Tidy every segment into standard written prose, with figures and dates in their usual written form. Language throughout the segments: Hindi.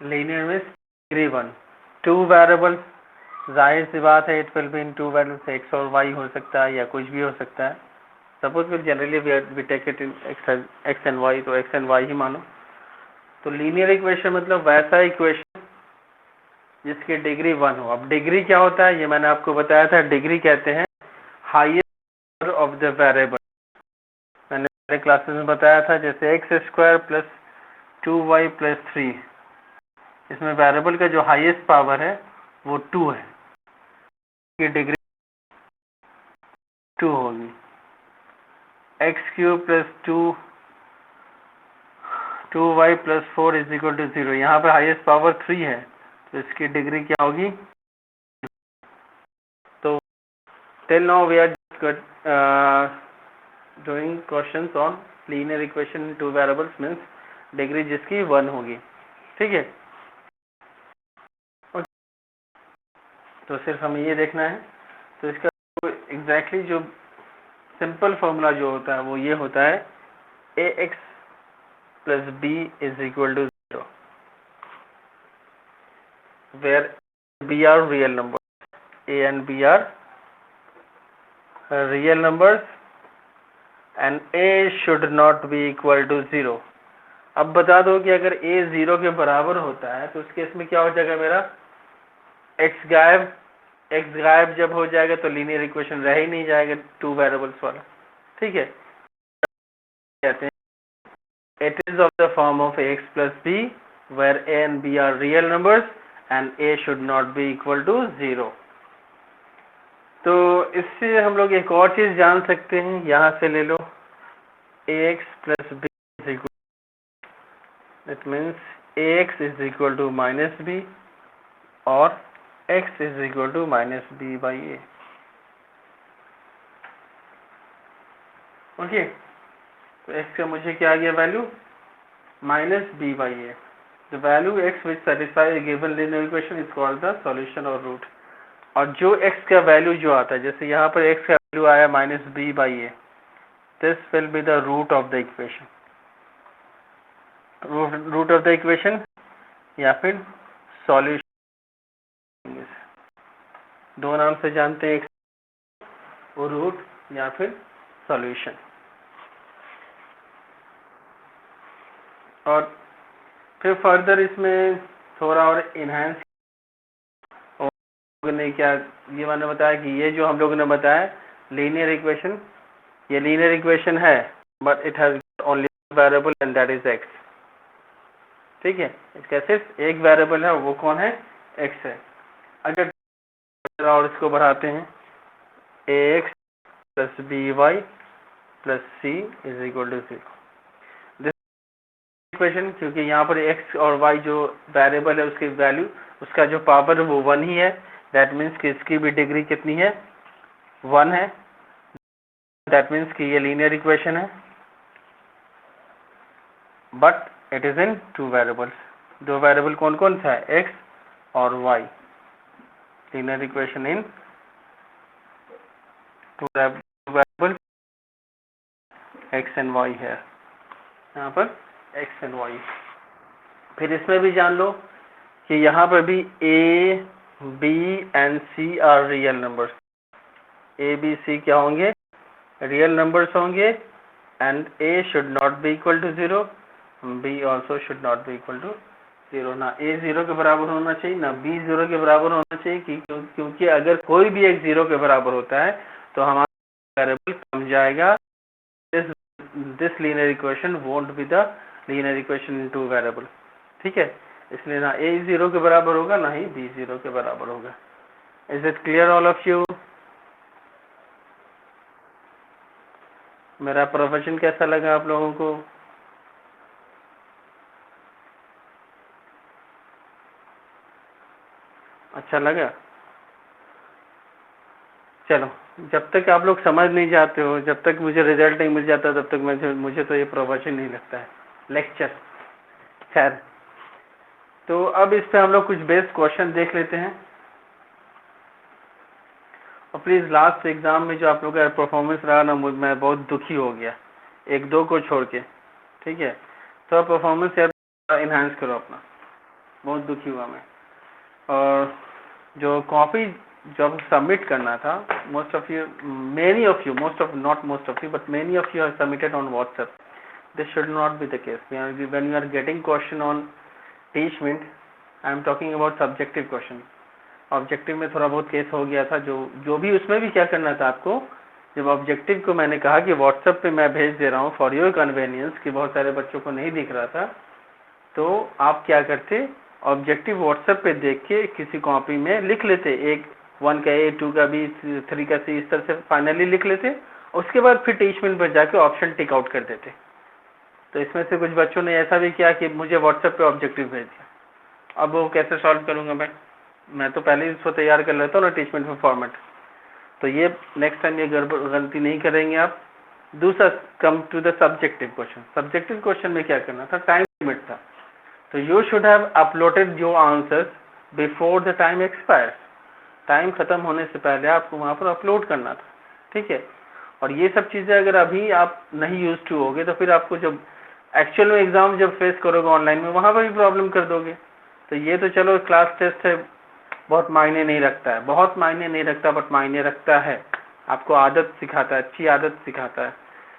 लीनियर में डिग्री 1, 2 वेरिएबल, जाहिर सी बात है it will be in 2 variables, X और वाई हो सकता है या कुछ भी हो सकता है। Suppose will generally we take it in X and Y, तो एक्स एंड वाई ही मानो। तो लीनियर इक्वेशन मतलब वैसा इक्वेशन जिसकी डिग्री 1 हो। अब डिग्री क्या होता है ये मैंने आपको बताया था, डिग्री कहते हैं हाईएस्ट ऑफ द वेरिएबल। मैंने पहले क्लासेस में बताया था, जैसे x square plus 2y plus 3, इसमें वेरिएबल का जो हाईएस्ट पावर है वो 2 है, की डिग्री 2 होगी। X cube plus 2y plus 4 is equal to 0, यहाँ पर हाईएस्ट पावर 3 है, तो इसकी डिग्री क्या होगी। तो till now we are doing questions on linear equation in 2 variables, means degree जिसकी 1 होगी, ठीक है। तो सिर्फ हमें ये देखना है। तो इसका एग्जैक्टली जो सिंपल फॉर्मूला जो होता है वो ये होता है, A X plus B is equal to 0, where b are real numbers, a and b are real numbers and a should not be equal to 0। अब बता दो कि अगर a 0 के बराबर होता है तो उस केस में क्या हो जाएगा, मेरा x गायब जब हो जाएगा तो लीनियर इक्वेशन रह ही नहीं जाएगा 2 वेरिएबल्स वाला, ठीक है। कहते हैं it is of the form of ax plus b where a and b are real numbers and a should not be equal to 0। तो इससे हम लोग एक और चीज जान सकते हैं, यहाँ से ले लो ax plus b is equal, that means ax is equal to minus b और x is equal to minus b by a। Okay, तो x का मुझे क्या आ गया value, minus b by a। The value x which satisfies a given linear equation is called the solution or root। और जो x का वैल्यू जो आता है, जैसे यहाँ पर x का वैल्यू आया minus b by a, this will be the root of the equation, root of the equation या फिर solution, दो नाम से जानते हैं, वो रूट या फिर सॉल्यूशन। और फिर फर्दर इसमें थोड़ा और इनहेंस ने क्या, ये मैंने बताया कि ये जो हम लोगों ने बताया लीनियर इक्वेशन, ये लीनियर इक्वेशन है but it has only variable and that is x, ठीक है। इसका सिर्फ एक वेरिएबल है, वो कौन है, एक्स है। अगर और इसको बढ़ाते हैं, A X plus B Y plus C is equal to 0, this equation, क्योंकि यहाँ पर एक्स और वाई जो वेरिएबल है उसकी वैल्यू, उसका जो पावर है वो 1 ही है, दैट मीन्स कि इसकी भी डिग्री कितनी है, 1 है। दैट मीन्स कि ये लीनियर इक्वेशन है but it is in 2 variables. दो वेरिएबल कौन कौन सा है, एक्स और Y. Linear equation in 2 variables, X and Y है, यहाँ पर एक्स एंड वाई। फिर इसमें भी जान लो कि यहाँ पर भी A B and C are real numbers. A B C क्या होंगे, रियल नंबर्स होंगे and A should not be equal to 0, B also should not be equal to 0। ना ए 0 के बराबर होना चाहिए, ना बी 0 के बराबर होना चाहिए, क्योंकि अगर कोई भी एक 0 के बराबर होता है तो हमारा वेरिएबल कम जाएगा। This linear equation won't be the linear equation in 2 variable, ठीक है। इसलिए ना ए 0 के बराबर होगा, ना ही बी 0 के बराबर होगा। Is it clear all of you? मेरा प्रोफेशन कैसा लगा आप लोगों को? अच्छा लगा? चलो, जब तक आप लोग समझ नहीं जाते हो, जब तक मुझे रिजल्ट नहीं मिल जाता, तब तक मुझे तो ये प्रोफेशन नहीं लगता है, लेक्चर। खैर, तो अब इस पे हम लोग कुछ बेस क्वेश्चन देख लेते हैं। और प्लीज़ लास्ट एग्ज़ाम में जो आप लोग का परफॉर्मेंस रहा ना, मैं बहुत दुखी हो गया, 1-2 को छोड़ के, ठीक है। तो परफॉर्मेंस यार इन्हांस करो अपना। बहुत दुखी हुआ मैं। और जो कॉपी जब सबमिट करना था, most of you, many of you, most of, not most of you, but many of you have submitted on WhatsApp. This should not be the case. When you are getting question on teachment, I am talking about subjective question. Objective में थोड़ा बहुत केस हो गया था, जो भी उसमें भी क्या करना था आपको, जब ऑब्जेक्टिव को मैंने कहा कि व्हाट्सएप पे मैं भेज दे रहा हूँ फॉर योर कन्वीनियंस, कि बहुत सारे बच्चों को नहीं दिख रहा था, तो आप क्या करते, ऑब्जेक्टिव व्हाट्सएप पे देख के किसी कॉपी में लिख लेते, एक 1 का A, 2 का B, 3 का C, इस तरह से फाइनली लिख लेते. उसके बाद फिर टीचमेंट पर जाके ऑप्शन टिक आउट कर देते. तो इसमें से कुछ बच्चों ने ऐसा भी किया कि मुझे व्हाट्सएप पे ऑब्जेक्टिव भेज दिया. अब वो कैसे सॉल्व करूंगा मैं तो पहले ही इसको तैयार कर लेता हूँ ना टीचमेंट में फॉर्मेट. तो ये नेक्स्ट टाइम ये गलती नहीं करेंगे आप. दूसरा, come to the subjective question. Subjective question में क्या करना था, टाइम लिमिट था. तो you should have uploaded your answers before the time expires. Time खत्म होने से पहले आपको वहाँ पर अपलोड करना था. ठीक है. और ये सब चीज़ें अगर अभी आप नहीं यूज टू होगे तो फिर आपको जब एक्चुअल में एग्जाम जब फेस करोगे ऑनलाइन में, वहाँ पर भी प्रॉब्लम कर दोगे. तो ये तो चलो क्लास टेस्ट है, बहुत मायने नहीं रखता है, बहुत मायने नहीं रखता, बट मायने रखता है. आपको आदत सिखाता है, अच्छी आदत सिखाता है.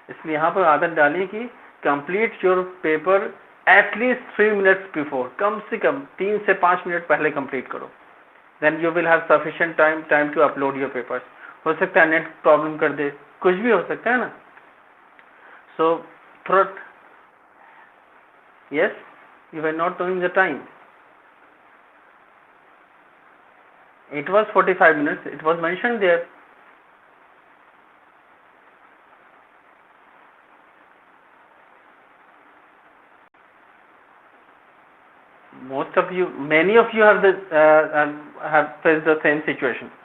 इसलिए यहाँ पर आदत डालिए कि complete your paper at least 3 minutes before. कम से कम 3 से 5 मिनट पहले कंप्लीट करो. Then you will have sufficient time to upload your papers. हो सकता है नेट प्रॉब्लम कर दे, कुछ भी हो सकता है ना. सो थोड़ा, yes, you were not knowing the time. It was 45 minutes. It was mentioned there. Most of you, many of you have faced the same situation.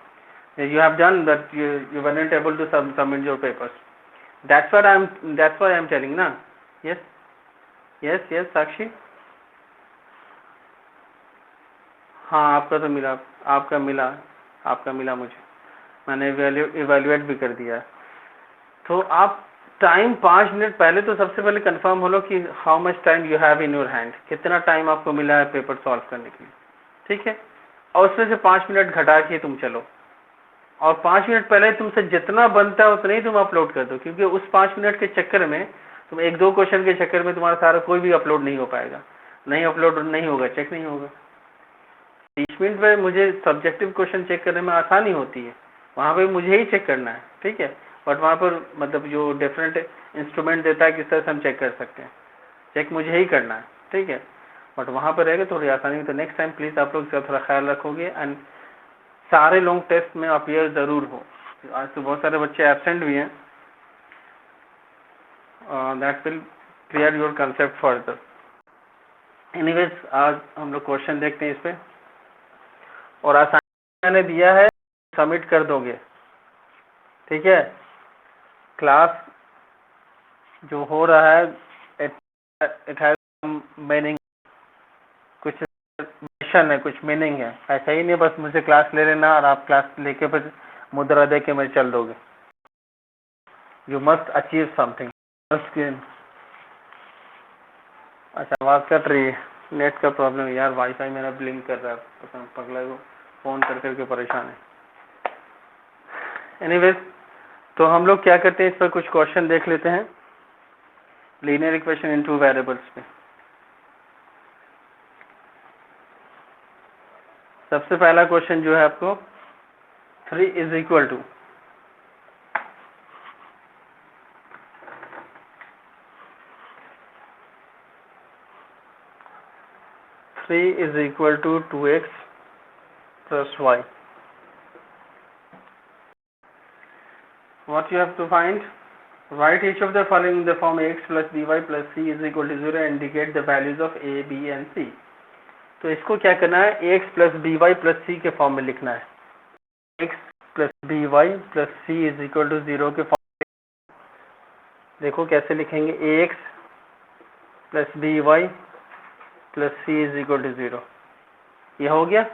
You have done that. You weren't able to submit your papers. That's why I'm telling ना. Yes, साक्षी. हाँ, आपका तो मिला, आपका मिला मुझे. मैंने इवेल्युएट भी कर दिया. तो आप टाइम 5 मिनट पहले तो सबसे पहले कंफर्म हो लो कि how much time you have in your hand, कितना टाइम आपको मिला है पेपर सॉल्व करने के लिए. ठीक है. और उसमें से 5 मिनट घटा के तुम चलो, और 5 मिनट पहले तुमसे जितना बनता है उतना ही तुम अपलोड कर दो. क्योंकि उस 5 मिनट के चक्कर में तुम 1-2 क्वेश्चन के चक्कर में तुम्हारा सारा कोई भी अपलोड नहीं हो पाएगा. नहीं अपलोड नहीं होगा, चेक नहीं होगा. टीचमेंट में मुझे सब्जेक्टिव क्वेश्चन चेक करने में आसानी होती है, वहाँ पे मुझे ही चेक करना है. ठीक है. बट वहाँ पर मतलब जो डिफरेंट इंस्ट्रूमेंट देता है किस तरह से हम चेक कर सकते हैं, चेक मुझे ही करना है. ठीक है. बट वहाँ पर रहेगा थोड़ी आसानी. तो नेक्स्ट टाइम प्लीज़ आप लोग इसका थोड़ा ख्याल रखोगे. एंड सारे लोग टेस्ट में अपीयर ज़रूर हो. आज तो बहुत सारे बच्चे एबसेंट भी हैं. That will clear your concept further. Anyways, आज हम लोग क्वेश्चन देखते हैं इस पर. और असाइनमेंट मैंने दिया है, सबमिट कर दोगे. ठीक है. क्लास जो हो रहा है, इट हैज मीनिंग, कुछ मिशन है, कुछ मीनिंग है. ऐसा ही नहीं बस मुझे क्लास ले लेना और आप क्लास लेके फिर मुद्रा दे के मैं चल दोगे. You must achieve something. अच्छा, आवाज़ कट रही है, नेट का प्रॉब्लम है यार. वाईफाई मेरा ब्लिंक कर रहा है, पता नहीं पगला को फ़ोन कर करके परेशान है. एनीवेज, तो हम लोग क्या करते हैं, इस पर कुछ क्वेश्चन देख लेते हैं. लीनियर इक्वेशन इन 2 वेरिएबल्स में सबसे पहला क्वेश्चन जो है आपको 3 is equal to 2x plus y. What you have to find? Write each of the following in the form ax plus by plus c is equal to 0 and indicate the values of a, b and c. तो इसको क्या करना है, ax plus by plus c के फॉर्म में लिखना है. x plus by plus c is equal to 0 के फॉर्म में. देखो कैसे लिखेंगे, ax plus by plus c is equal to 0. ये हो गया.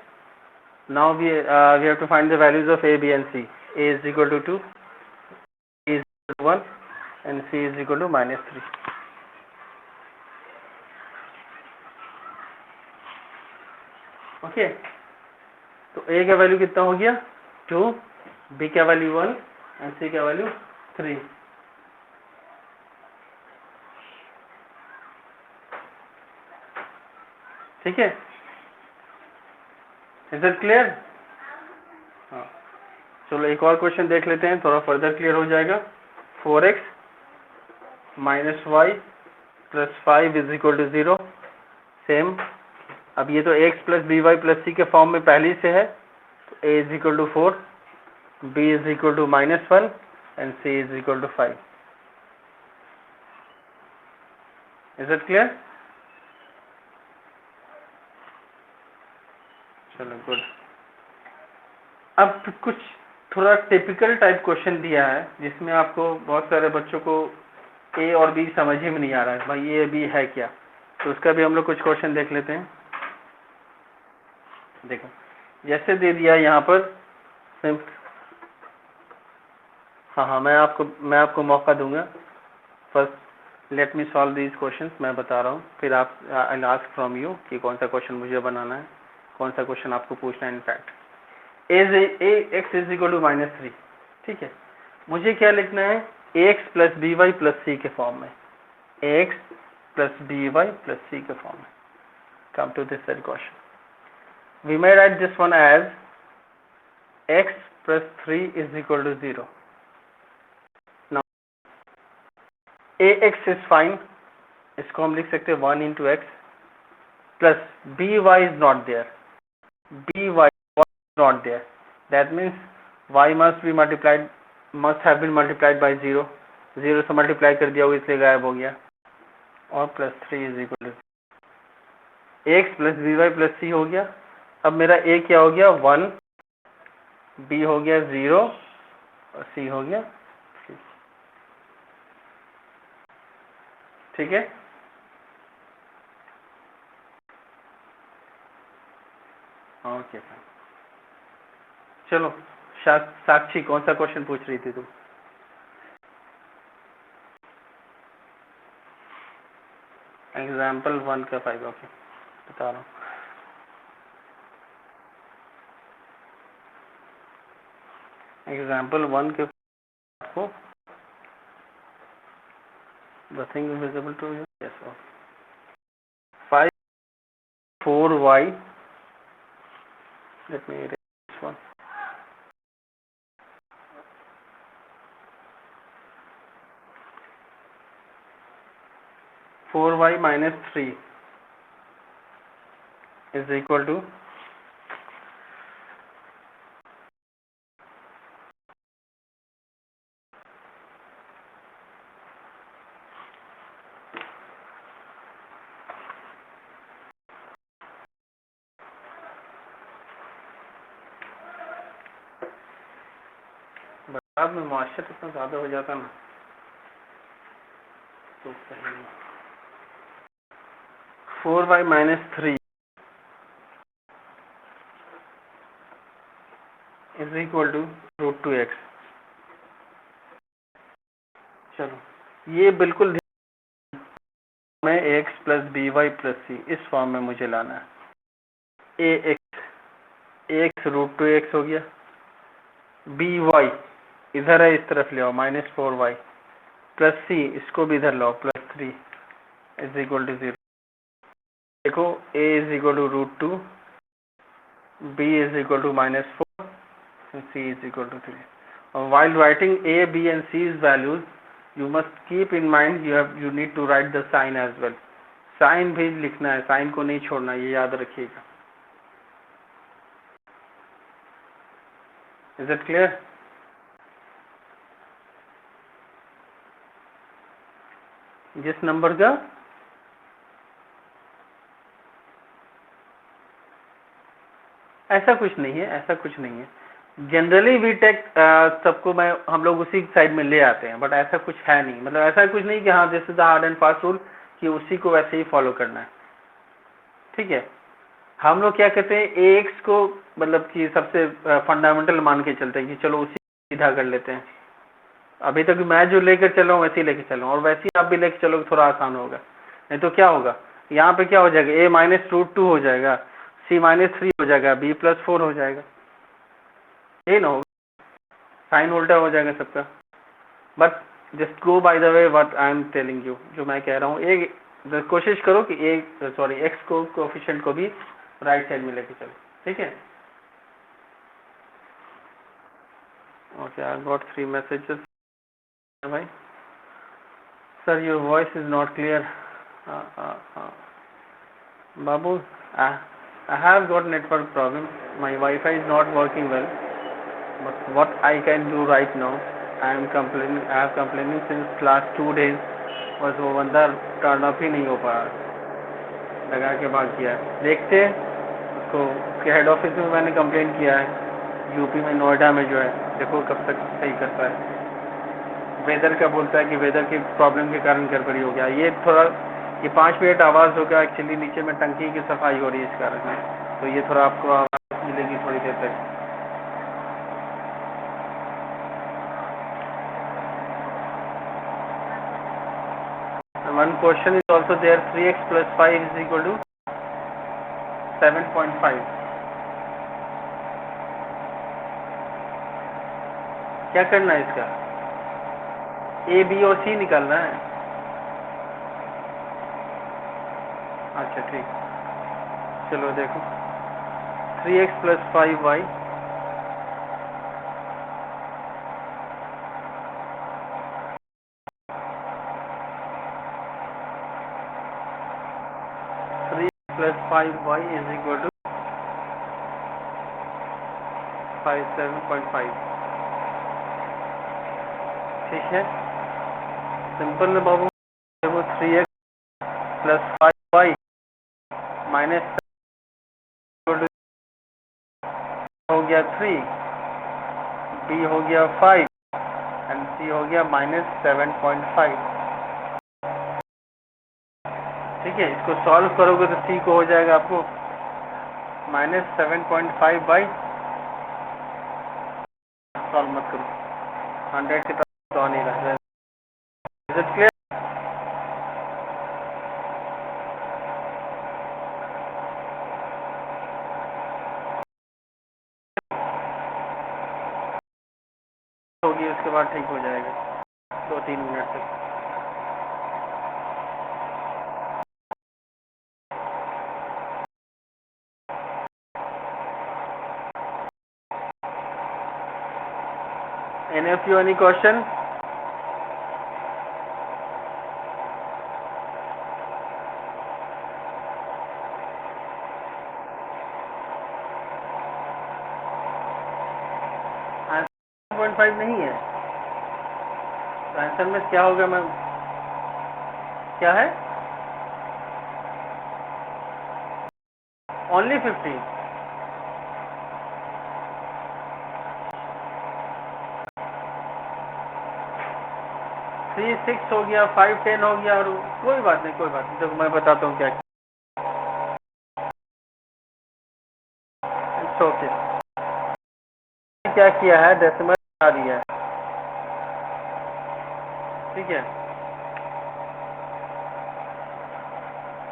Now we have to find the values of a, b and c. a is equal to 2, b is equal to 1 and c is equal to -3. Okay, तो ए का वैल्यू कितना हो गया 2, बी का वैल्यू 1 एंड सी का वैल्यू 3। ठीक है, इज इट क्लियर? हाँ, चलो एक और क्वेश्चन देख लेते हैं, थोड़ा फर्दर क्लियर हो जाएगा। 4x minus Y plus 5 is equal to 0। Same, अब ये तो x plus B Y plus C के फॉर्म में पहले से है, तो a is equal to 4, b is equal to -1 and c is equal to 5। Is it clear? चलो गुड। अब कुछ थोड़ा टिपिकल टाइप क्वेश्चन दिया है जिसमें आपको बहुत सारे बच्चों को ए और बी समझ ही में नहीं आ रहा है, भाई ए बी है क्या, तो उसका भी हम लोग कुछ क्वेश्चन देख लेते हैं। देखो जैसे दे दिया यहाँ पर हाँ, मैं आपको मौका दूंगा। First let me solve these questions, मैं बता रहा हूँ, फिर आप आई आस्क फ्रॉम यू कि कौन सा क्वेश्चन मुझे बनाना है, कौन सा क्वेश्चन आपको पूछना है। In fact X is equal to -3, ठीक है, मुझे क्या लिखना है X plus B Y plus C के फॉर्म में, X plus B Y plus C के फॉर्म में। Come to this question, we may write this one as x plus 3 is equal to 0. Now ax is fine, इसको हम लिख सकते हैं 1 into x plus by is not there, by is not there, that means y must have been multiplied by 0, 0 से मल्टीप्लाई कर दिया वो इसलिए गायब हो गया, और plus 3 is equal to x plus by plus c हो गया। अब मेरा a क्या हो गया 1, b हो गया 0 और c हो गया 3। ठीक है, ओके सर। चलो साक्षी कौन सा क्वेश्चन पूछ रही थी तू? एग्जाम्पल 1 का 5, ओके बता रहा हूँ। एग्जाम्पल 1 के आपको the thing is visible to you, yes, okay। 5 4y, let me erase this one, 4y minus 3 is equal to बाद में मुआशर इतना ज़्यादा हो जाता ना तो सही नहीं। 4y minus 3 is equal to √2x। चलो ये बिल्कुल में x plus B Y plus C इस फॉर्म में मुझे लाना है। ax √2x हो गया, by इधर है इस तरफ ले आओ -4y प्लस c इसको भी इधर लाओ +3 इज इक्वल टू 0। देखो a is equal to √2, b is equal to -4 and c is equal to 3. While writing a, b and c's values, you must keep in mind you need to write the sign as well. Sign भी लिखना है, साइन को नहीं छोड़ना, ये याद रखिएगा। Is it clear? जिस नंबर का ऐसा कुछ नहीं है, ऐसा कुछ नहीं है। जनरली वीटेक सबको हम लोग उसी साइड में ले आते हैं, बट ऐसा कुछ है नहीं, मतलब ऐसा कुछ नहीं कि हाँ this is the hard and fast rule कि उसी को वैसे ही फॉलो करना है। ठीक है, हम लोग क्या कहते हैं एक्स को मतलब कि सबसे फंडामेंटल मान के चलते हैं कि चलो उसी सीधा कर लेते हैं। अभी तक मैं जो लेकर चल रहा हूँ वैसे ही लेकर चल रहा हूँ, और वैसे ही आप भी लेकर चलोगे थोड़ा आसान होगा। नहीं तो क्या होगा, यहाँ पे क्या हो जाएगा a -√2 हो जाएगा, C-3 हो जाएगा, B+4 हो जाएगा, ये ना होगा, साइन उल्टा हो जाएगा सबका। But just go by the way what I am telling you, जो मैं कह रहा हूँ। एक कोशिश करो कि एक्स को कोएफिशिएंट को भी राइट साइड में लेके चलो, ठीक है। ओके, आई गॉट 3 मैसेजेस भाई। Sir your voice is not clear. Babu, I have got network problem. My Wi-Fi is not working well. But what I can do right now, I am complaining. I have complaining since last 2 days. बस वो बंदा टर्न अप ही नहीं हो पा रहा, लगा के भाग गया। देखते उसको, उसके हेड ऑफिस में मैंने कंप्लेन किया है, यूपी में नोएडा में जो है, देखो कब तक सही करता है। वेदर का बोलता है कि वेदर की प्रॉब्लम के कारण गड़बड़ी हो गया। ये 5 मिनट आवाज़ होगा, एक्चुअली नीचे में टंकी की सफाई हो रही है इस कारण, तो ये थोड़ा आपको आवाज़ मिलेगी थोड़ी देर तक। One question is also there, 3x + 5 = 7.5। क्या करना है इसका? A, B और C निकालना है। अच्छा ठीक, चलो देखो, 3x + 5y + 5y = 7.5। ठीक है, सिंपल है बाबू। देखो 3x + 5y -7 हो गया 3, B हो गया 5 एंड C हो गया -7.5। ठीक है, इसको सॉल्व करोगे तो C को हो जाएगा आपको -7.5 सॉल्व मत करो, 100 की तरफ तो आ नहीं रहा है। Is it clear? होगी उसके बाद ठीक हो जाएगा 2-3 मिनट तक। Any of you any question? Answer 1.5 नहीं है तो आंसर में क्या होगा मैम? क्या है? ओनली 15। 3 6 हो गया, 5 10 हो गया, और कोई बात नहीं, कोई बात नहीं। देखो मैं बताता हूँ क्या। It's okay. क्या किया है, डेसिमल बना दिया है, ठीक है,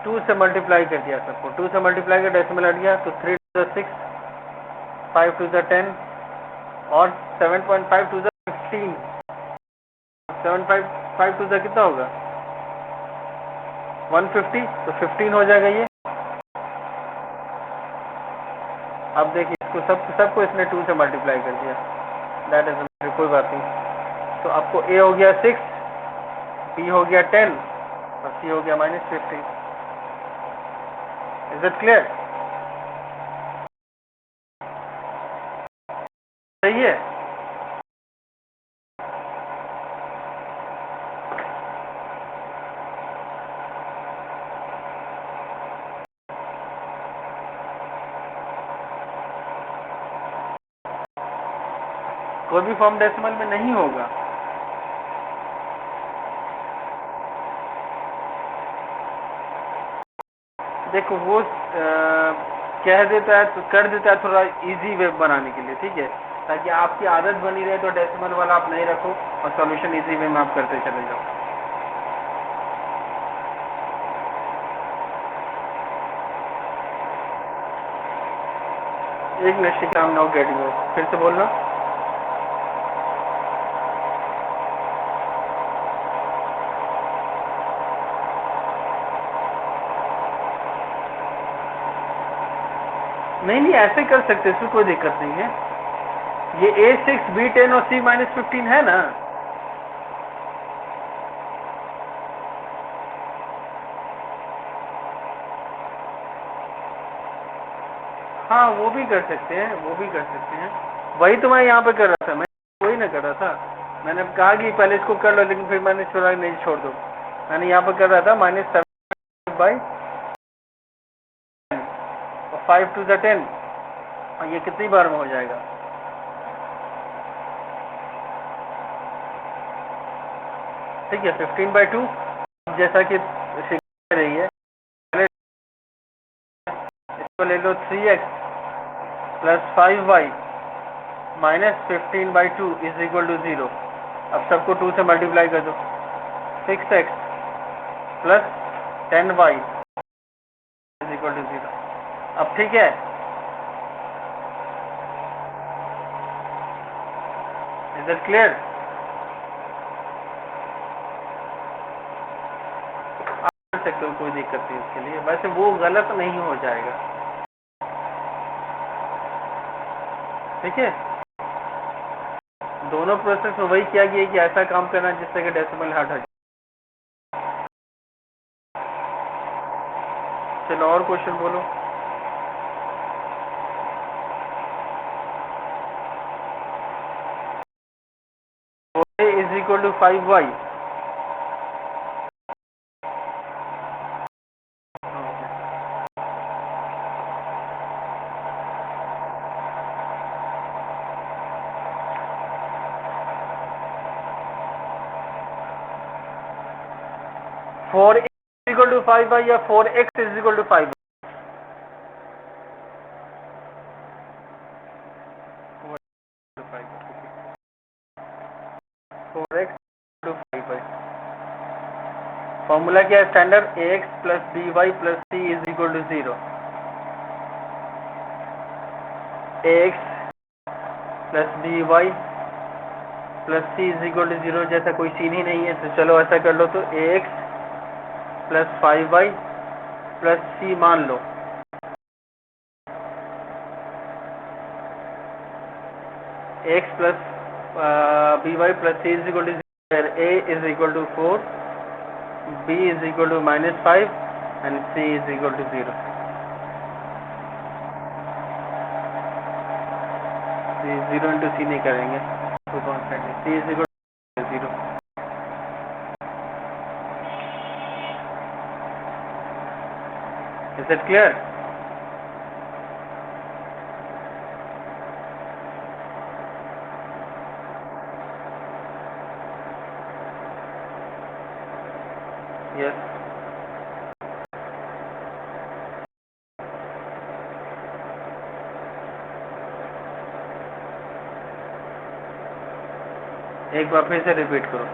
2 से मल्टीप्लाई कर दिया सबको, 2 से मल्टीप्लाई कर डेसिमल हट गया, तो 3 to the 6, 5 to the 10 और 7.5 to the 15। 7.5 to the कितना होगा? 150, तो 15 हो जाएगा ये। अब देखिए इसको सबको इसने 2 से मल्टीप्लाई कर दिया, दैट इज कोई बात नहीं। तो आपको A हो गया 6, B हो गया 10 और C हो गया -15। Is it clear? सही है। कोई भी फॉर्म डेसिमल में नहीं होगा। देखो वो कह देता है तो कर देता है थोड़ा इजी वे बनाने के लिए, ठीक है, ताकि आपकी आदत बनी रहे, तो डेसिमल वाला आप नहीं रखो और सॉल्यूशन इजी वे में आप करते चले जाओ। एक minute Shikha, I'm not getting you. फिर से बोलना। नहीं ऐसे कर सकते, इसमें कोई दिक्कत नहीं है। ये A6 B10 और C-15 है ना। हाँ वो भी कर सकते हैं, वो भी कर सकते हैं। वही तो मैं यहाँ पे कर रहा था, मैं वही ना कर रहा था। मैंने कहा कि पहले इसको कर लो, लेकिन फिर मैंने छोड़ा नहीं, छोड़ दो। मैंने यहाँ पे कर रहा था -7 बाई 5 to the 10, और ये कितनी बार में हो जाएगा? ठीक है, 15/2 जैसा कि सीख रही है। इसको ले लो 3x + 5y - 15/2 = 0। अब सबको 2 से मल्टीप्लाई कर दो। 6x + 10y = 0। अब ठीक है, इज इट क्लियर? आप कर सकते हो, कोई दिक्कत नहीं उसके लिए। वैसे वो गलत नहीं हो जाएगा, ठीक है। दोनों प्रोसेस में वही किया गया कि ऐसा काम करना जिससे कि डेसिमल हट जाए। चलो और क्वेश्चन बोलो। A = 5y। 4a = 5y या 4x = 5y? 4x = 5y। Formula क्या है standard? ax + by + c = 0। ax + by + c = 0 जैसा कोई सीन ही नहीं है, तो चलो ऐसा कर लो। तो ax + 5y + c मान लो। x + by + c = 0, a = 4, b = -5 and c = 0। c 0 × c नहीं करेंगे, c = 0। Is it clear? Yes. एक बार फिर से रिपीट करो।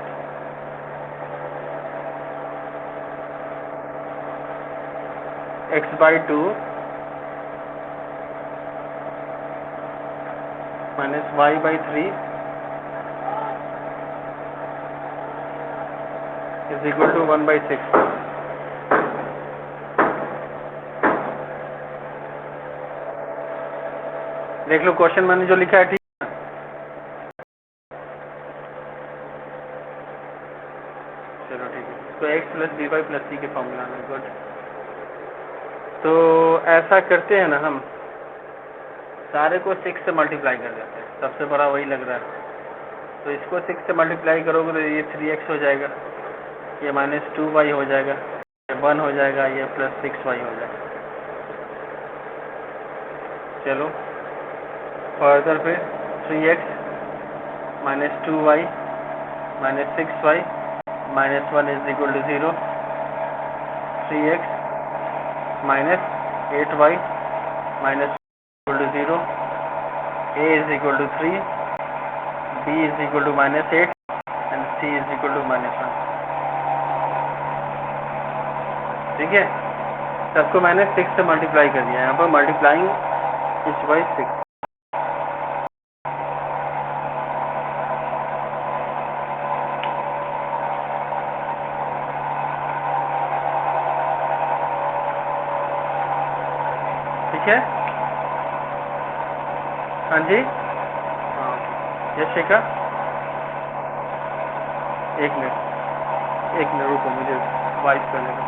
x/2 - y/3 = 1/6। देख लो क्वेश्चन मैंने जो लिखा है, ठीक। चलो ठीक है, तो x + by + c के फॉर्मूला में। गुड। तो ऐसा करते हैं ना, हम सारे को 6 से मल्टीप्लाई कर देते हैं। सबसे बड़ा वही लग रहा है, तो इसको 6 से मल्टीप्लाई करोगे तो ये 3x हो जाएगा, ये -2y हो जाएगा, ये 1 हो जाएगा, ये +6y हो जाएगा। चलो फर्दर फिर 3x - 2y - 6y - 1 = 0, 3x - 8y - 0, a = 3, b = -8 and c = -1। ठीक है, सबको मैंने 6 से मल्टीप्लाई कर दिया। यहाँ पर मल्टीप्लाइंग each by 6. ठीक है, हाँ जी, हाँ यस शेखा, एक मिनट रुको, मुझे वाइस करने दो।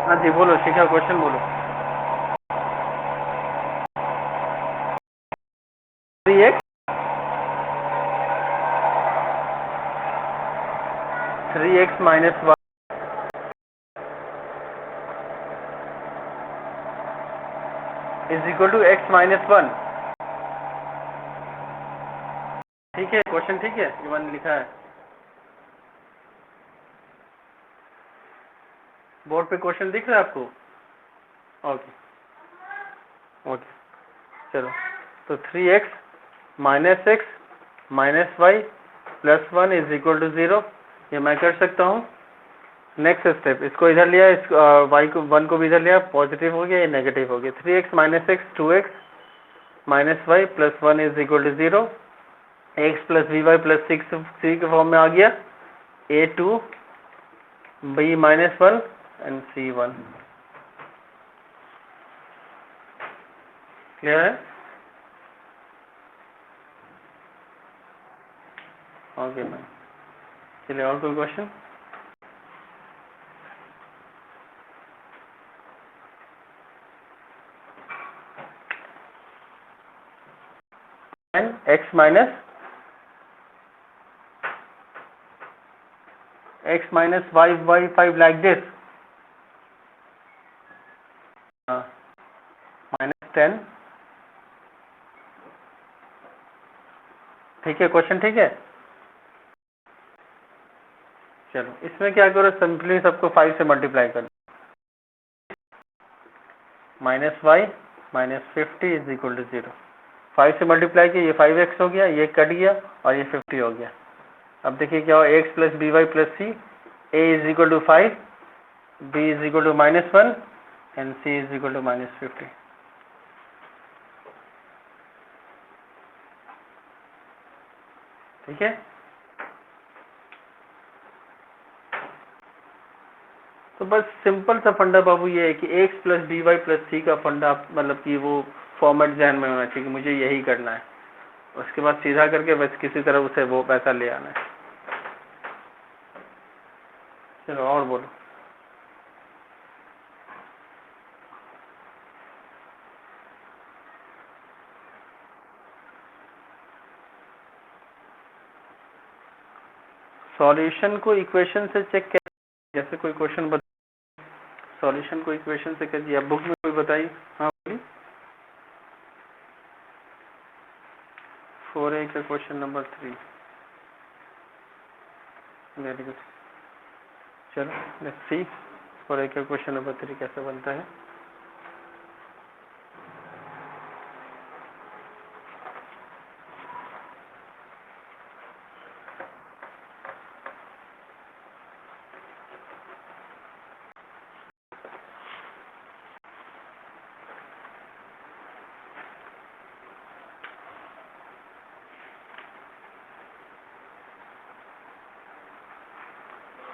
हाँ जी बोलो शिखा, क्वेश्चन बोलो। 3x minus y is equal to x minus 1। ठीक है, क्वेश्चन ठीक है, ये मैंने लिखा है बोर्ड पे। क्वेश्चन दिख रहा है आपको? ओके ओके, चलो तो 3x minus x minus Y plus 1 is equal to 0, ये मैं कर सकता हूँ। नेक्स्ट स्टेप, इसको इधर लिया, इस वाई को 1 को भी इधर लिया, पॉजिटिव हो गया, ये नेगेटिव हो गया। 3x minus x 2x minus Y plus 1 is equal to 0, x plus we Y plus 6 सी के फॉर्म में आ गया, a2 b minus 1 and c1। Clear है? ओके मैम, चलिए और कोई question? x minus y5 like this, minus 10। ठीक है, क्वेश्चन ठीक है। चलो इसमें क्या करो, सिंपली सबको 5 से मल्टीप्लाई कर दो। Minus y minus 50 is equal to 0। 5 से मल्टीप्लाई किया, ये 5x हो गया, ये कट गया और ये 50 हो गया। अब देखिए क्या हो, x plus B Y plus c, a is equal to 5, b is equal to -1 and c is equal to -50। ठीक है, तो बस सिंपल सा फंडा बाबू ये है कि x plus B Y plus C का फंडा, मतलब कि वो फॉर्मेट जहन में होना चाहिए कि मुझे यही करना है, उसके बाद सीधा करके बस किसी तरह उसे वो पैसा ले आना है। चलो और बोलो। सॉल्यूशन को इक्वेशन से चेक कर, जैसे कोई क्वेश्चन बता, सॉल्यूशन को इक्वेशन से कर दिया, बुक में कोई बताइए। हाँ बोलिए। 4A का क्वेश्चन नंबर 3। वेरी गुड, चलो लेट्स सी 4A का क्वेश्चन नंबर 3 कैसे बनता है।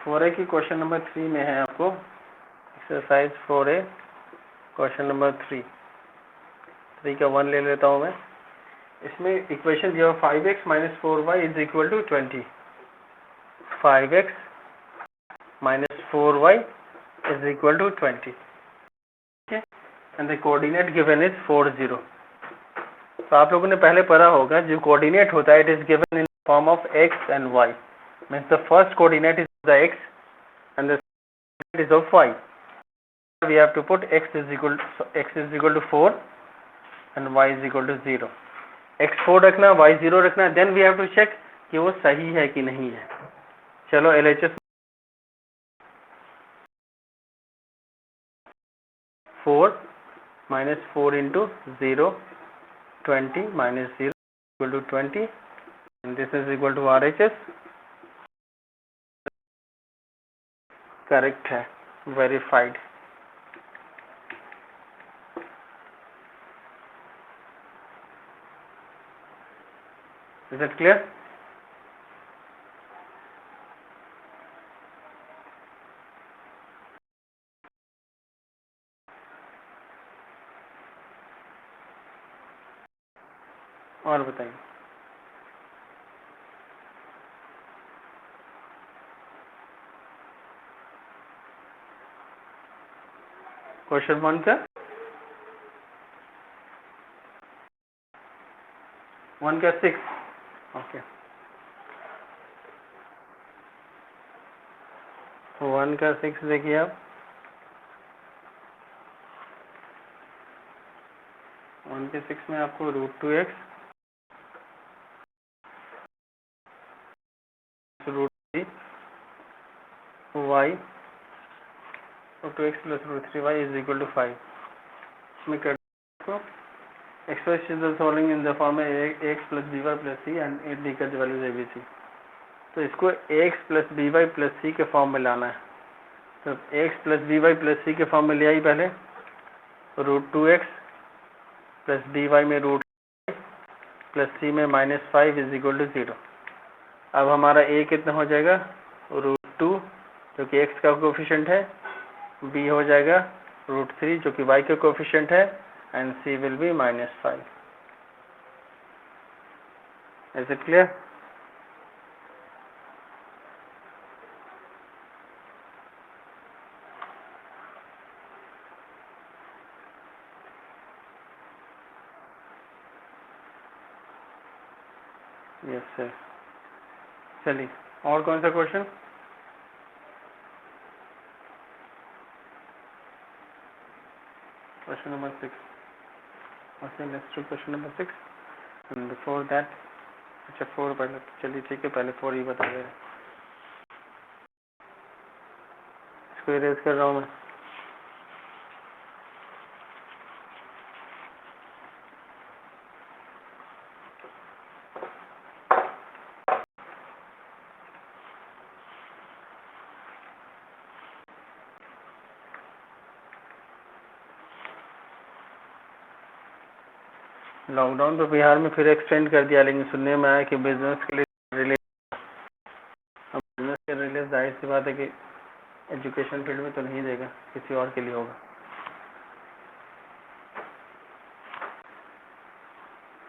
फोर ए की क्वेश्चन नंबर 3 में है आपको एक्सरसाइज 4A क्वेश्चन नंबर 3 का 1 ले लेता हूँ मैं। इसमें इक्वेशन दिया 5x minus 4y is equal to 20। 5x minus 4y is equal to 20, and the coordinate given is 4 0। तो आप लोगों ने पहले पढ़ा होगा, जो कोऑर्डिनेट होता है it is given in form of x and y, means the first coordinate is the x and the second is of y. We have to put x is equal to 4 and y is equal to 0. x 4 रखना, y 0 रखना, then we have to check कि वो सही है कि नहीं है। चलो LHS 4 minus 4 into 0 20 minus 0 equal to 20 and this is equal to RHS। Correct है, वेरीफाइड। Is it clear? और बताइए। क्वेश्चन 1 का 1 का 6। ओके 1 का 6 देखिए आप। 1 के 6 में आपको √2x √3y √2x plus √3y is equal to 5। इसमें कर दो express the following in the form में ax plus by plus c and 8 D का वैल्यूज abc। तो इसको ax plus by plus c के फॉर्म में लाना है। तो ax plus by plus c के फॉर्म में ले आई पहले, √2x plus by में √5 plus c में -5 इज इक्वल टू 0। अब हमारा a कितना हो जाएगा, √2 जो कि x का कोफिशिएंट है, b हो जाएगा √3 जो कि y का कोफिशिएंट है and c will be -5। Is it clear? Yes sir. चलिए और कौन सा question? Question number 6। Okay let's do question number 6 and before that, अच्छा 4 पहले, चलिए ठीक है पहले 4 ही बता दे रहे हैं। इसको इरेज कर रहा हूँ मैं। लॉकडाउन तो बिहार में फिर एक्सटेंड कर दिया, लेकिन सुनने में आया कि बिजनेस के लिए रिलीज, अब बिजनेस के रिलीज जाहिर सी बात है कि एजुकेशन फील्ड में तो नहीं देगा, किसी और के लिए होगा।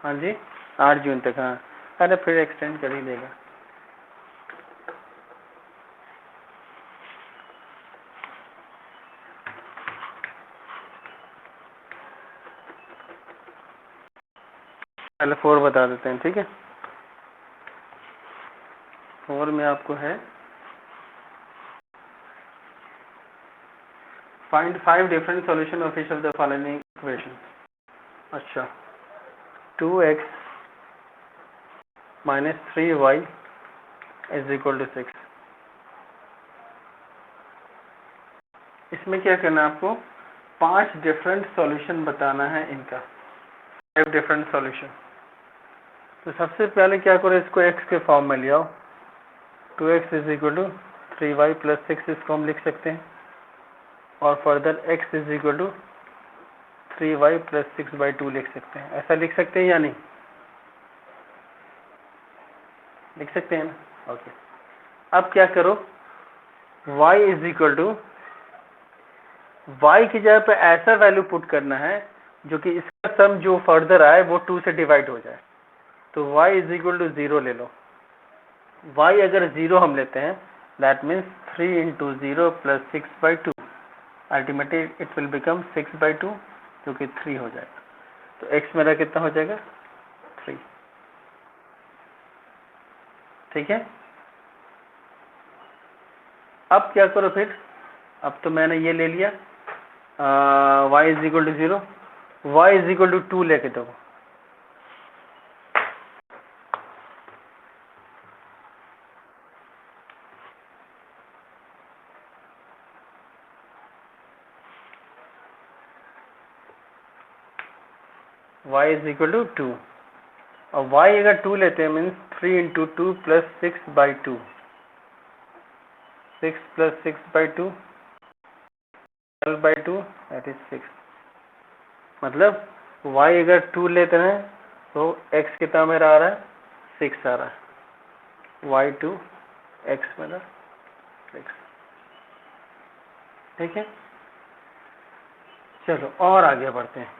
हाँ जी 8 जून तक। हाँ अरे फिर एक्सटेंड कर ही देगा। पहले 4 बता देते हैं, ठीक है। 4 में आपको है find 5 different solution of each of the following equation. अच्छा 2x minus 3y is equal to 6। इसमें क्या करना है आपको, 5 डिफरेंट सॉल्यूशन बताना है इनका, 5 डिफरेंट सॉल्यूशन। तो सबसे पहले क्या करो, इसको x के फॉर्म में ले आओ। 2x is equal to 3y plus 6 इसको हम लिख सकते हैं, और further x is equal to 3y plus 6/2 लिख सकते हैं। ऐसा लिख सकते हैं या नहीं? लिख सकते हैं ना? ओके अब क्या करो, y is equal to, y की जगह पे ऐसा वैल्यू पुट करना है जो कि इसका सम जो फर्दर आए वो 2 से डिवाइड हो जाए। तो y इज इक्वल टू 0 ले लो। y अगर 0 हम लेते हैं that means 3 into 0 plus 6/2, ultimately it will become 6/2 जो कि 3 हो जाएगा। तो x मेरा कितना हो जाएगा, 3। ठीक है। अब क्या करो फिर, अब तो मैंने ये ले लिया y is equal to 0, y is equal to 2 लेके दो। y इज इक्वल टू 2, और y अगर 2 लेते हैं means 3 into 2 plus 6/2, 6 plus 6/2 12/2 that is 6। मतलब y अगर 2 लेते हैं तो x कितना मेरा आ रहा है, 6 आ रहा है, y2 x मेरा 6। ठीक है, चलो और आगे बढ़ते हैं।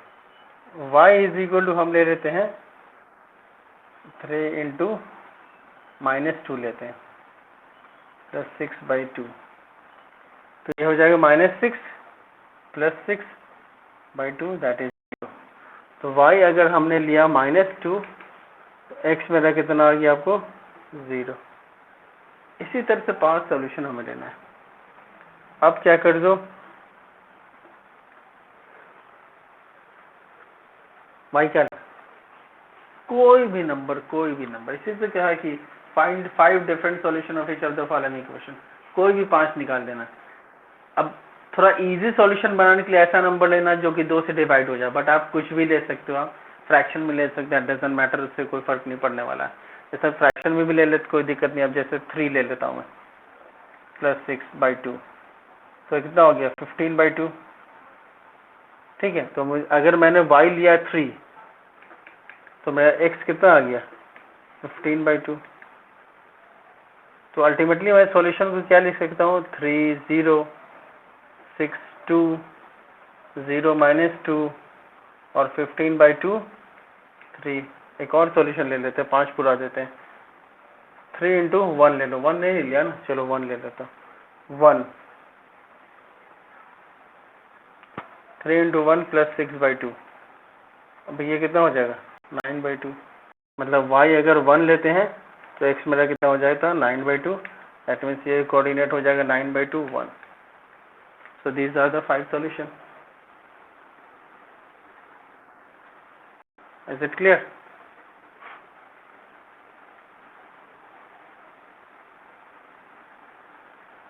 y इज इक्वल टू हम ले लेते हैं 3 इंटू -2 लेते हैं प्लस 6/2, तो ये हो जाएगा -6 प्लस 6/2 दैट इज 0। तो y अगर हमने लिया -2 तो x मेरा कितना आ गया आपको 0। इसी तरह से 5 सॉल्यूशन हमें लेना है। अब क्या कर दो, y क्या, कोई भी नंबर इसी से क्या है कि find 5 different solution of each of the following equation, कोई भी 5 निकाल देना। अब थोड़ा इजी सॉल्यूशन बनाने के लिए ऐसा नंबर लेना जो कि 2 से डिवाइड हो जाए, बट आप कुछ भी ले सकते हो, आप फ्रैक्शन में ले सकते हैं, डजंट मैटर, उससे कोई फर्क नहीं पड़ने वाला है। जैसे फ्रैक्शन में भी ले लेते कोई दिक्कत नहीं। अब जैसे 3 ले लेता हूँ मैं प्लस 6/2, तो कितना हो गया 15/2। ठीक है, तो अगर मैंने y लिया 3 तो मेरा x कितना आ गया 15/2। तो अल्टीमेटली मैं सॉल्यूशन को क्या लिख सकता हूँ, 3 0 6 2 0 -2 और 15/2 3। एक और सॉल्यूशन ले लेते हैं, 5 पूरा देते हैं। 3 इंटू 1 ले लो, 1 नहीं लिया ना, चलो 1 ले लेता हूँ। 1 3 इंटू 1 प्लस 6/2, अब ये कितना हो जाएगा 9/2। मतलब y अगर 1 लेते हैं तो x मेरा कितना हो जाएगा 9/2, दैट मीन्स ये कोऑर्डिनेट हो जाएगा 9/2 1। So these are the 5 solution. Is it clear?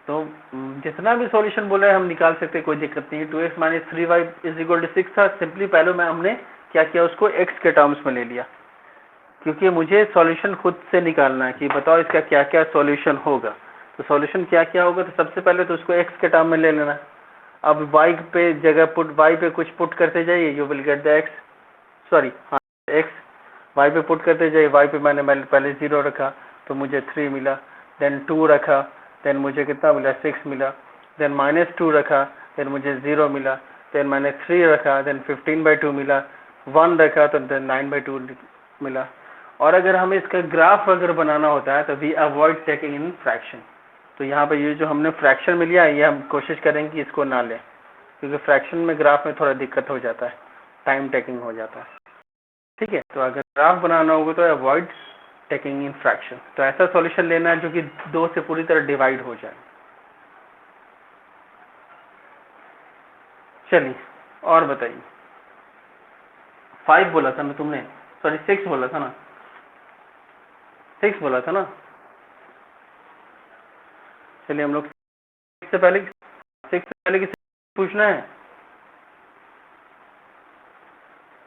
तो जितना भी सॉल्यूशन बोला है हम निकाल सकते हैं, कोई दिक्कत नहीं है। 2x - 3y = 6 था। सिंपली पहले हमने क्या किया, उसको x के टर्म्स में ले लिया, क्योंकि मुझे सॉल्यूशन खुद से निकालना है कि बताओ इसका क्या क्या सॉल्यूशन होगा। तो सॉल्यूशन क्या क्या होगा, तो सबसे पहले तो उसको x के टर्म में ले लेना। अब y पे जगह y पे कुछ पुट करते जाइए, you will get the x, sorry हाँ x y पे पुट करते जाइए। y पे मैंने पहले 0 रखा तो मुझे 3 मिला, देन 2 रखा, देन मुझे कितना मिला 6 मिला, देन -2 रखा, देन मुझे 0 मिला, देन मैंने 3 रखा, देन 15/2 मिला, 1 रखा तो देन 9/2 मिला। और अगर हमें इसका ग्राफ अगर बनाना होता है तो we avoid taking in fraction. तो यहाँ पे ये जो हमने फ्रैक्शन में लिया है ये हम कोशिश करेंगे कि इसको ना लें, क्योंकि फ्रैक्शन में ग्राफ में थोड़ा दिक्कत हो जाता है, टाइम टेकिंग हो जाता है। ठीक है, तो अगर ग्राफ बनाना होगा तो अवॉइड टेकिंग इन फ्रैक्शन। तो ऐसा सॉल्यूशन लेना है जो कि 2 से पूरी तरह डिवाइड हो जाए। चलिए और बताइए। 5 बोला था ना तुमने, सॉरी 6 बोला था ना, 6 बोला था ना। चलिए हम लोग 6 से पहले किसी पूछना है,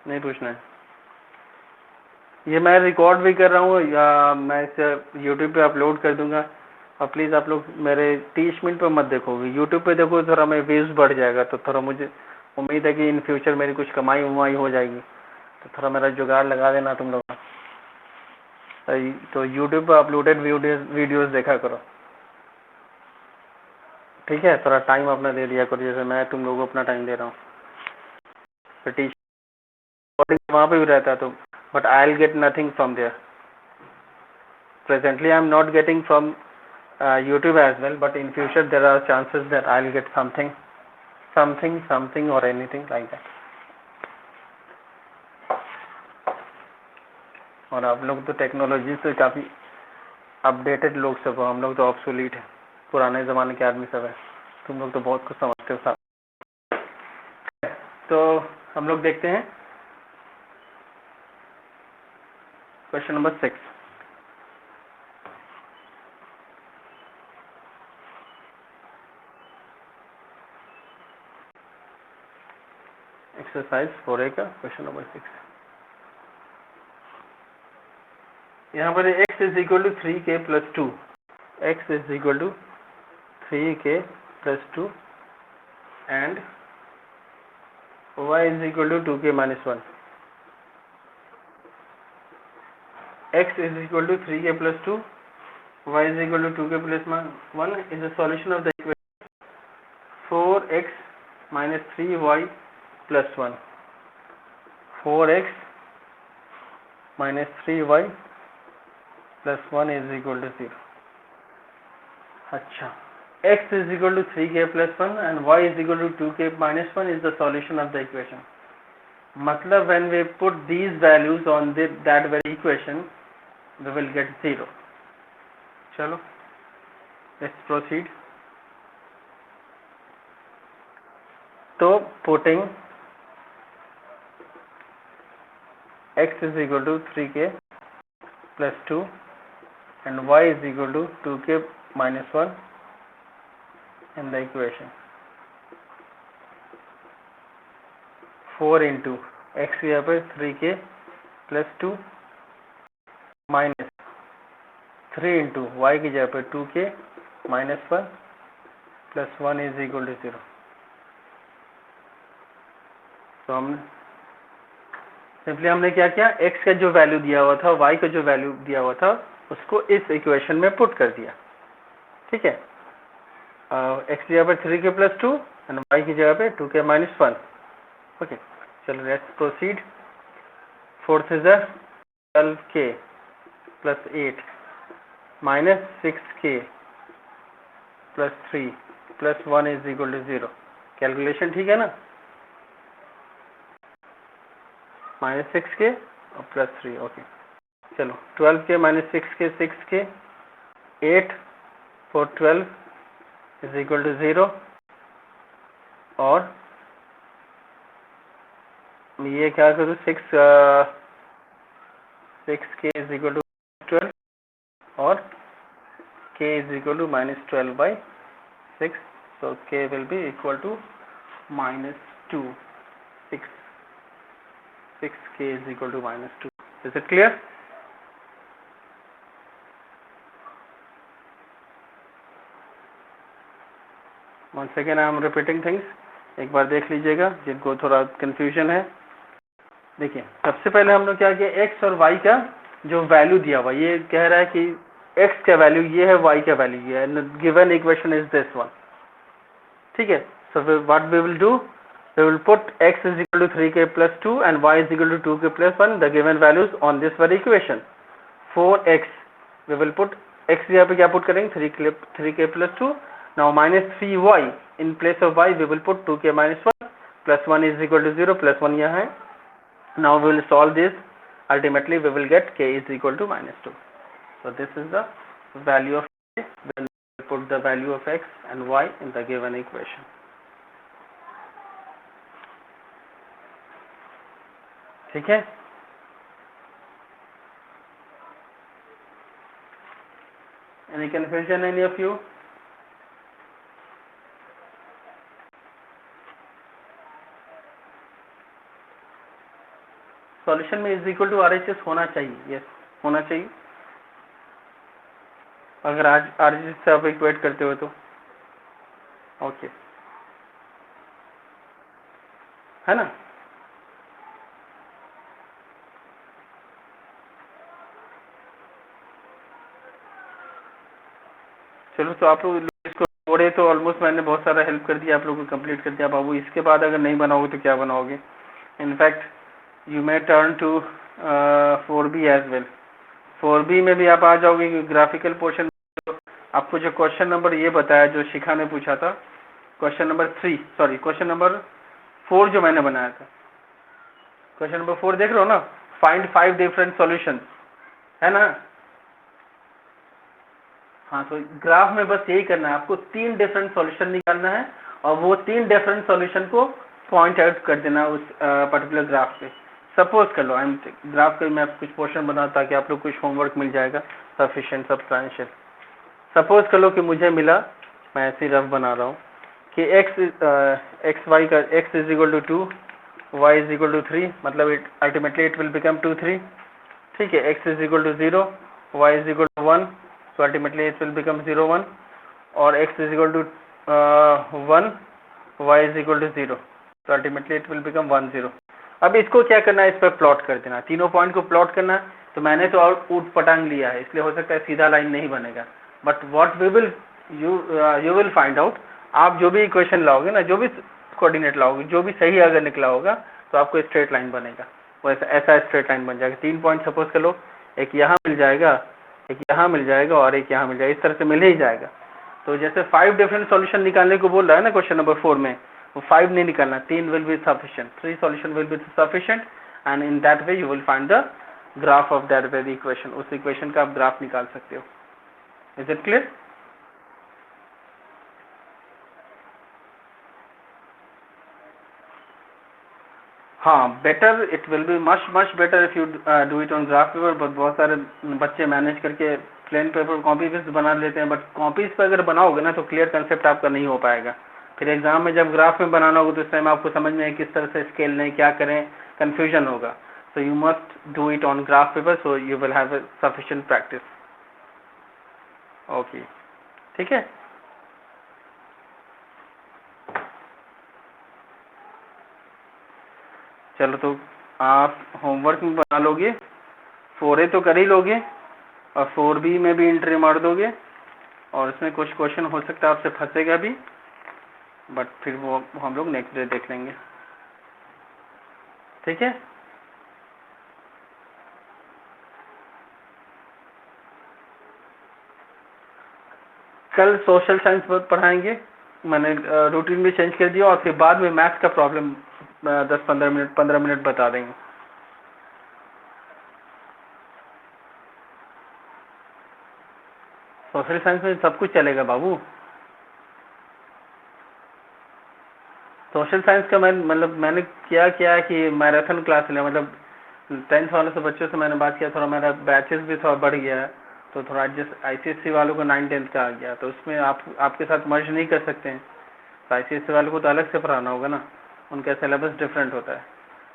नहीं पूछना है। ये मैं रिकॉर्ड भी कर रहा हूँ या मैं इसे यूट्यूब पे अपलोड कर दूंगा। और प्लीज़ आप लोग मेरे 30 मिनट पे मत देखोगे, यूट्यूब पे देखो, थोड़ा मैं व्यूज़ बढ़ जाएगा, तो थोड़ा मुझे उम्मीद है कि इन फ्यूचर मेरी कुछ कमाई उमाई हो जाएगी, तो थोड़ा मेरा जुगाड़ लगा देना तुम लोग। तो यूट्यूब पे अपलोडेड वीडियोस देखा करो, ठीक है। थोड़ा टाइम अपना दे दिया करो, जैसे मैं तुम लोगों को अपना टाइम दे रहा हूँ। तो टीचिंग वहाँ पे भी रहता है, तो but I will get nothing from there. Presently I am not getting from YouTube as well, but in future there are chances that I'll get something or anything like that. और आप लोग तो टेक्नोलॉजी से काफ़ी अपडेटेड लोग सब हो, हम लोग तो ऑब्सोलीट है, पुराने ज़माने के आदमी सब है। तुम लोग तो बहुत कुछ समझते हो सब। तो हम लोग देखते हैं क्वेश्चन नंबर 6। एक्सरसाइज 4A का क्वेश्चन नंबर 6। यहाँ पर x is equal to 3k plus 2, x is equal to 3k plus 2 and y is equal to 2k minus 1. x is equal to 3k plus 2, y is equal to 2k plus 1 is the solution of the equation 4x minus 3y plus 1. 4x minus 3y plus 1 is equal to 0. अच्छा, x is equal to 3k plus 1 and y is equal to 2k minus 1 is the solution of the equation. मतलब when we put these values on that very equation, we will get 0. चलो, let's proceed. तो putting x is equal to 3k plus 2 and y is equal to 2k minus 1 in the equation. 4 into x यहाँ पर 3k plus 2 minus 3 into Y की जगह पर 2k minus 1 plus 1 is equal to 0. तो हमने क्या किया, x का जो वैल्यू दिया हुआ था, y का जो वैल्यू दिया हुआ था, उसको इस इक्वेशन में पुट कर दिया. ठीक है, x की जगह पर 3k प्लस 2 एंड y की जगह पे 2k माइनस 1. ओके, चलो let's proceed. 4 is 12k plus 8 minus 6k plus 3 plus 1 is equal to 0. Calculation ठीक है ना? माइनस 6k और प्लस 3. ओके, चलो 12k minus 6k 6k 8 4 12 is equal to 0 और ये क्या करूँ, 6k इज इक्वल टू 12 और k is equal to minus 12 by 6, so k will be equal to minus 2. 6k is equal to minus 2. Is it clear? Once again I am repeating things. एक बार देख लीजिएगा जिनको थोड़ा कंफ्यूजन है. देखिए, सबसे पहले हम लोग क्या किया, x और y का जो वैल्यू दिया हुआ, ये कह रहा है कि x का वैल्यू ये है, y का वैल्यू ये है. Given equation is this one. ठीक है, so what we will do, we will put x is equal to 3k plus 2 and y is equal to 2k plus 1, the given values on this very equation. 4x we will put x यहाँ पे क्या put करेंगे, 3k plus 2. Now minus 3y, in place of y we will put 2k minus 1 plus 1 is equal to 0 plus 1 यहाँ है. Now we will solve this. Ultimately we will get k is equal to minus 2. So this is the value of k when we put the value of x and y in the given equation. ठीक है, any confusion any of you? Solution में इज इक्वल टू RHS होना चाहिए. यस, होना चाहिए. अगर आज RHS से आप इक्वेट करते हो तो ओके, है ना? चलो, तो आप लोग इसको छोड़े तो ऑलमोस्ट मैंने बहुत सारा हेल्प कर दिया, आप लोगों को कंप्लीट कर दिया. बाबू इसके बाद अगर नहीं बनाओगे तो क्या बनाओगे? In fact you may turn to 4B as well. 4B में भी आप आ जाओगे. ग्राफिकल पोर्शन आपको जो क्वेश्चन नंबर ये बताया जो शिखा ने पूछा था, क्वेश्चन नंबर 4 जो मैंने बनाया था, क्वेश्चन नंबर 4 देख रहे हो ना, फाइंड 5 डिफरेंट सॉल्यूशन, है ना? हाँ, तो ग्राफ में बस यही करना है आपको, 3 डिफरेंट सॉल्यूशन निकालना है और वो 3 डिफरेंट सॉल्यूशन को पॉइंट आउट कर देना उस पर्टिकुलर ग्राफ पे. सपोज कर लो ग्राफ पे मैं कुछ पोर्शन बना ताकि आप लोग कुछ होमवर्क मिल जाएगा सफिशिएंट सब्सटेंशियल. सपोज कर लो कि मुझे मिला, मैं ऐसे रफ बना रहा हूँ कि x is equal to 2, y is equal to 3, मतलब अल्टीमेटली इट विल बिकम 2 3. ठीक है, x is equal to 0, y is equal to 1, so ultimately it will become 0 1, और x is equal to 1, y is equal to 0, so ultimately it will become 1 0. अब इसको क्या करना है, इस पर प्लॉट कर देना, तीनों पॉइंट को प्लॉट करना है। तो मैंने तो और ऊट पटांग लिया है, इसलिए हो सकता है सीधा लाइन नहीं बनेगा, but what we will you will find out, आप जो भी इक्वेशन लाओगे ना, जो भी कोऑर्डिनेट लाओगे, जो भी सही अगर निकला होगा तो आपको स्ट्रेट लाइन बनेगा, वो ऐसा स्ट्रेट लाइन बन जाएगा। 3 पॉइंट सपोज कर लो, एक यहाँ मिल जाएगा, एक यहाँ मिल जाएगा और एक यहाँ मिल जाएगा, इस तरह से मिल ही जाएगा। तो जैसे 5 डिफरेंट सॉल्यूशन निकालने को बोल रहा है ना क्वेश्चन नंबर 4 में, वो 5 नहीं निकालना, 3 will be sufficient, 3 solution will be sufficient, and in that way you will find the graph of that very equation, उस इक्वेशन का आप ग्राफ निकाल सकते हो। Is it clear? हाँ, better, it will be much better if you do it on graph paper, but बहुत सारे बच्चे मैनेज करके प्लेन पेपर कॉपी पे बना लेते हैं, बट कॉपीज पे अगर बनाओगे ना तो क्लियर कंसेप्ट आपका नहीं हो पाएगा। फिर एग्जाम में जब ग्राफ में बनाना होगा तो उस टाइम आपको समझ में किस तरह से स्केल लें, क्या करें, कंफ्यूजन होगा। So you must do it on graph paper, so you will have sufficient practice. Okay, ठीक है। चलो, तो आप होमवर्क में बना लोगे, 4A तो कर ही लोगे और 4B में भी एंट्री मार दोगे, और इसमें कुछ क्वेश्चन हो सकता है आपसे फंसेगा भी, बट फिर वो हम लोग नेक्स्ट डे देख लेंगे, ठीक है। कल सोशल साइंस पढ़ाएंगे, मैंने रूटीन भी चेंज कर दिया, और फिर बाद में मैथ्स का प्रॉब्लम 15 मिनट बता देंगे। सोशल साइंस में सब कुछ चलेगा बाबू। सोशल साइंस का मैंने क्या किया कि मैराथन क्लास लिया, मतलब 10th वालों से बच्चों से मैंने बात किया, थोड़ा मेरा बैचेस भी थोड़ा बढ़ गया है, तो थोड़ा एडजस्ट, ICSE वालों को 9-10 का आ गया, तो उसमें आपके साथ मर्ज नहीं कर सकते हैं, तो ICSE वालों को तो अलग से पढ़ाना होगा ना, उनका सिलेबस डिफरेंट होता है,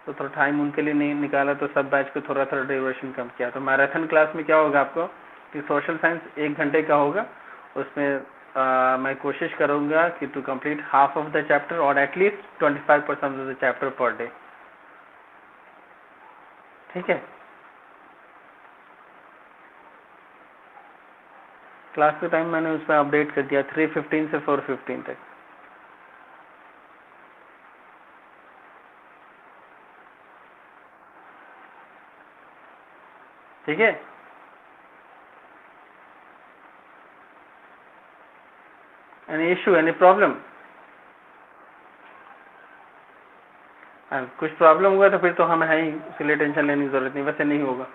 तो थोड़ा टाइम उनके लिए नहीं निकाला, तो सब बैच को थोड़ा ड्यूरेशन कम किया। तो मैराथन क्लास में क्या होगा आपको कि सोशल साइंस 1 घंटे का होगा, उसमें मैं कोशिश करूँगा कि to complete half of the chapter और at least 25% of the chapter per day, ठीक है। क्लास का टाइम मैंने उसमें अपडेट कर दिया, 3:15 से 4:15 तक, ठीक है। Any issue, any problem? कुछ प्रॉब्लम हुआ तो फिर तो हम है ही, उसके लिए टेंशन लेने की जरूरत नहीं, वैसे नहीं होगा।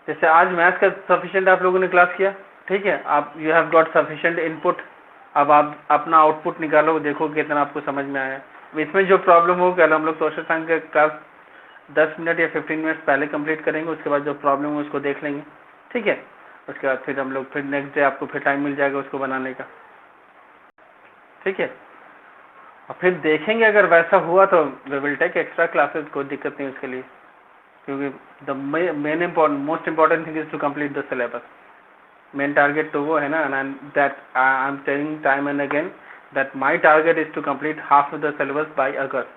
जैसे आज मैथ्स का सफिशिएंट आप लोगों ने क्लास किया, ठीक है, आप you have got sufficient input, अब आप अपना आउटपुट निकालो, देखो कितना आपको समझ में आया। इसमें जो प्रॉब्लम हो, कल हम लोग सोशल साइंस का क्लास 10 मिनट या 15 मिनट पहले कंप्लीट करेंगे, उसके बाद जो प्रॉब्लम हो उसको देख लेंगे, ठीक है। उसके बाद फिर हम लोग फिर नेक्स्ट डे आपको फिर टाइम मिल जाएगा उसको बनाने का, ठीक है। और फिर देखेंगे अगर वैसा हुआ तो we will take extra classes, कोई दिक्कत नहीं उसके लिए, क्योंकि the main most important thing is to complete the syllabus. Main target तो वो है ना, and that I am telling time and again that my target is to complete half of the syllabus by August,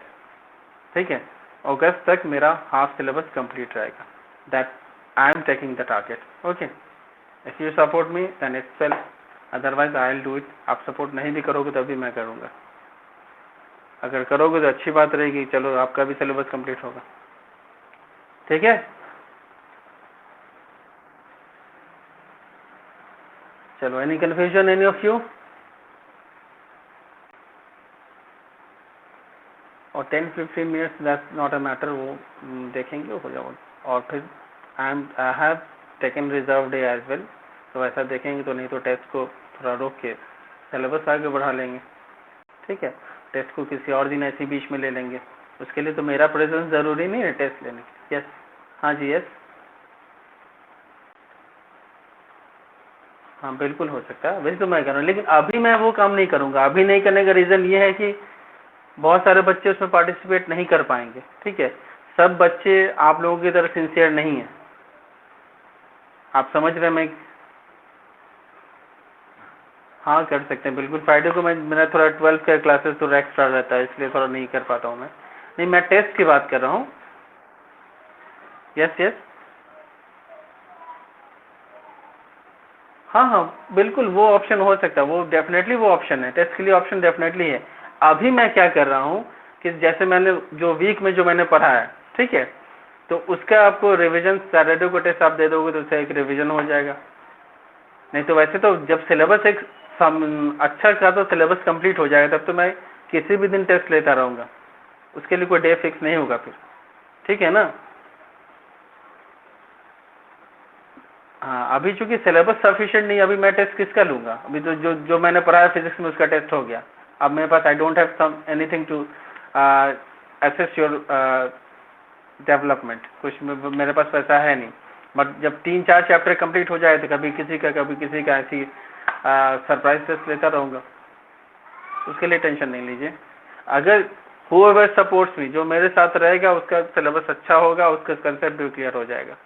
ठीक है। अगस्त तक मेरा हाफ सिलेबस कंप्लीट रहेगा, that I am taking the target, okay. If you support me then it's well, otherwise I will do it. आप सपोर्ट नहीं भी करोगे तभी मैं करूँगा, अगर करोगे तो अच्छी बात रहेगी, चलो आपका भी सिलेबस कंप्लीट होगा, ठीक है। चलो, any confusion, any of you? और 10-15 minutes that's not a matter, वो देखेंगे हो जाओ। और फिर I have taken reserve day as well, तो ऐसा देखेंगे, तो नहीं तो टेस्ट को थोड़ा रोक के सिलेबस आगे बढ़ा लेंगे, ठीक है। टेस्ट को किसी और दिन ऐसे बीच में ले लेंगे, उसके लिए तो मेरा प्रेजेंस ज़रूरी नहीं है टेस्ट लेने के। यस, हाँ जी, यस, हाँ बिल्कुल हो सकता है, वैसे तो मैं कर रहा हूँ, लेकिन अभी मैं वो काम नहीं करूँगा। अभी नहीं करने का रीज़न ये है कि बहुत सारे बच्चे उसमें पार्टिसिपेट नहीं कर पाएंगे, ठीक है। सब बच्चे आप लोगों की तरह सिंसियर नहीं है, आप समझ रहे हैं मैं? हाँ कर सकते हैं बिल्कुल। फ्राइडे को मेरा थोड़ा 12 का क्लासेस थोड़ा एक्स्ट्रा रहता है, इसलिए थोड़ा नहीं कर पाता हूँ मैं। नहीं, मैं टेस्ट की बात कर रहा हूँ। यस यस, हाँ हाँ बिल्कुल, वो ऑप्शन हो सकता है, वो डेफिनेटली वो ऑप्शन है, टेस्ट के लिए ऑप्शन डेफिनेटली है। अभी मैं क्या कर रहा हूँ कि जैसे मैंने जो वीक में जो मैंने पढ़ा है, ठीक है, तो उसका आपको रिवीजन सैटरडे को टेस्ट आप दे दोगे तो उससे एक रिवीजन हो जाएगा। नहीं तो वैसे तो जब सिलेबस एक अच्छा खासा सिलेबस कंप्लीट हो जाएगा तब तो मैं किसी भी दिन टेस्ट लेता रहूँगा, उसके लिए कोई डे फिक्स नहीं होगा फिर, ठीक है ना। हाँ, अभी चूंकि सिलेबस सफिशिएंट नहीं, अभी मैं टेस्ट किसका लूँगा? अभी तो जो जो मैंने पढ़ा है फिजिक्स में उसका टेस्ट हो गया। अब मेरे पास I don't have some anything to assess your development, कुछ मेरे पास वैसा है नहीं। बट जब 3-4 चैप्टर कंप्लीट हो जाए तो कभी किसी का ऐसी सरप्राइज टेस्ट लेता रहूँगा, उसके लिए टेंशन नहीं लीजिए। अगर whoever supports me, जो मेरे साथ रहेगा उसका सिलेबस अच्छा होगा, उसका कंसेप्ट भी क्लियर हो जाएगा।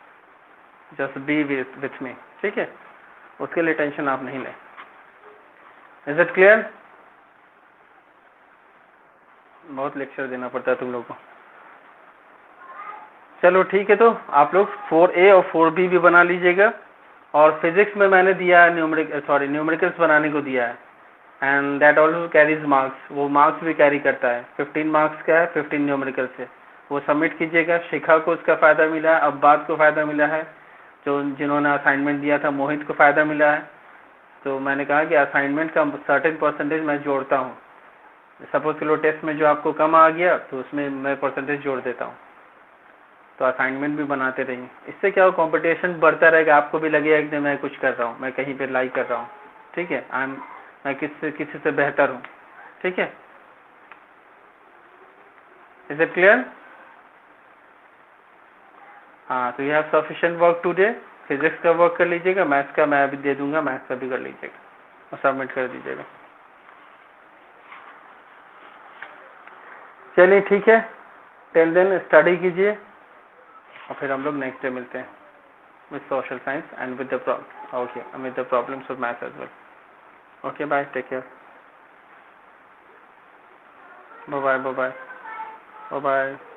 जस्ट बी विथ मी, ठीक है, उसके लिए टेंशन आप नहीं लें। Is it clear? बहुत लेक्चर देना पड़ता है तुम लोग को। चलो ठीक है, तो आप लोग 4A और 4B भी बना लीजिएगा। और फिजिक्स में मैंने दिया है न्यूमेरिकल्स बनाने को दिया है, and that also carries marks, वो मार्क्स भी कैरी करता है। 15 मार्क्स का है, 15 न्यूमेरिकल से। वो सबमिट कीजिएगा। शिखा को उसका फ़ायदा मिला है, अब्बास को फ़ायदा मिला है, जो जिन्होंने असाइनमेंट दिया था, मोहित को फ़ायदा मिला है। तो मैंने कहा कि असाइनमेंट का सर्टेन परसेंटेज मैं जोड़ता हूँ। सपोज चलो टेस्ट में जो आपको कम आ गया तो उसमें मैं परसेंटेज जोड़ देता हूँ। तो असाइनमेंट भी बनाते रहिए, इससे क्या हो, कंपटीशन बढ़ता रहेगा, आपको भी लगेगा कि मैं कुछ कर रहा हूँ, मैं कहीं पे लाई कर रहा हूँ, ठीक है, मैं किसी से बेहतर हूँ, ठीक है। Is it clear? हाँ, तो you have sufficient work today. Physics का वर्क कर लीजिएगा, मैथ्स का मैं अभी दे दूंगा, मैथ्स का भी कर लीजिएगा और सबमिट कर दीजिएगा। चलिए ठीक है, टिल देन स्टडी कीजिए और फिर हम लोग नेक्स्ट डे मिलते हैं with social science and with the with the problems of math as well. Okay, bye, take care, bye bye, bye bye, bye bye.